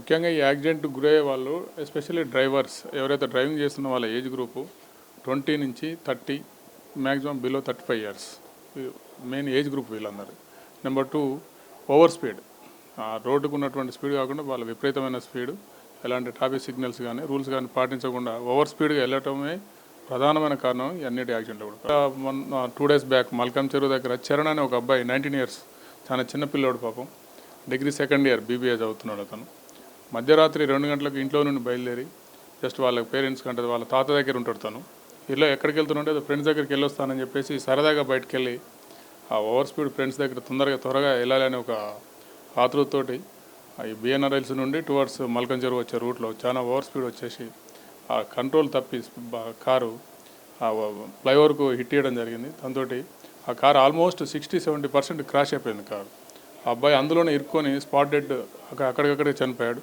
ముఖ్యంగా ఈ యాక్సిడెంట్ గురయ్యే వాళ్ళు ఎస్పెషల్లీ డ్రైవర్స్ ఎవరైతే డ్రైవింగ్ చేస్తున్న వాళ్ళ ఏజ్ గ్రూపు 20 నుంచి 30 maximum below 35 years main age group వీళ్ళందరూ. నెంబర్ 2 ఓవర్ స్పీడ్, రోడ్డుకు ఉన్నటువంటి స్పీడ్ కాకుండా వాళ్ళ విపరీతమైన స్పీడ్, ఎలాంటి ట్రాఫిక్ సిగ్నల్స్ కానీ రూల్స్ కానీ పాటించకుండా ఓవర్ స్పీడ్గా వెళ్ళటమే ప్రధానమైన కారణం ఈ అన్నిటి యాక్సిడెంట్లు కూడా. మొన్న 2 days బ్యాక్ మల్కం చెరువు దగ్గర చరణ్ అనే ఒక అబ్బాయి 19 ఇయర్స్, చాలా చిన్న పిల్లోడు పాపం, డిగ్రీ సెకండ్ ఇయర్ బీబీఏ చదువుతున్నాడు. అతను మధ్యరాత్రి 2 గంటలకు ఇంట్లో నుండి బయలుదేరి జస్ట్ వాళ్ళ పేరెంట్స్ కంటే వాళ్ళ తాత దగ్గర ఉంటాడు. తను ఇలా ఎక్కడికి వెళ్తుంటే ఫ్రెండ్స్ దగ్గరికి వెళ్ళొస్తానని చెప్పేసి సరదాగా బయటకు వెళ్ళి ఆ ఓవర్ స్పీడ్ ఫ్రెండ్స్ దగ్గర త్వరగా వెళ్ళాలని ఒక ఆతృతతోటి ఈ బిఎన్ఆర్ఎల్స్ నుండి టువర్డ్స్ మల్కం చెరువు వచ్చే రూట్లో చాలా ఓవర్ స్పీడ్ వచ్చేసి ఆ కంట్రోల్ తప్పి కారు ఆ ఫ్లైఓవర్కు హిట్ చేయడం జరిగింది. దాంతో ఆ కారు ఆల్మోస్ట్ 60-70% క్రాష్ అయిపోయింది కారు. ఆ అబ్బాయి అందులోనే ఇరుక్కొని స్పాట్ డెడ్ అక్కడికక్కడే చనిపోయాడు.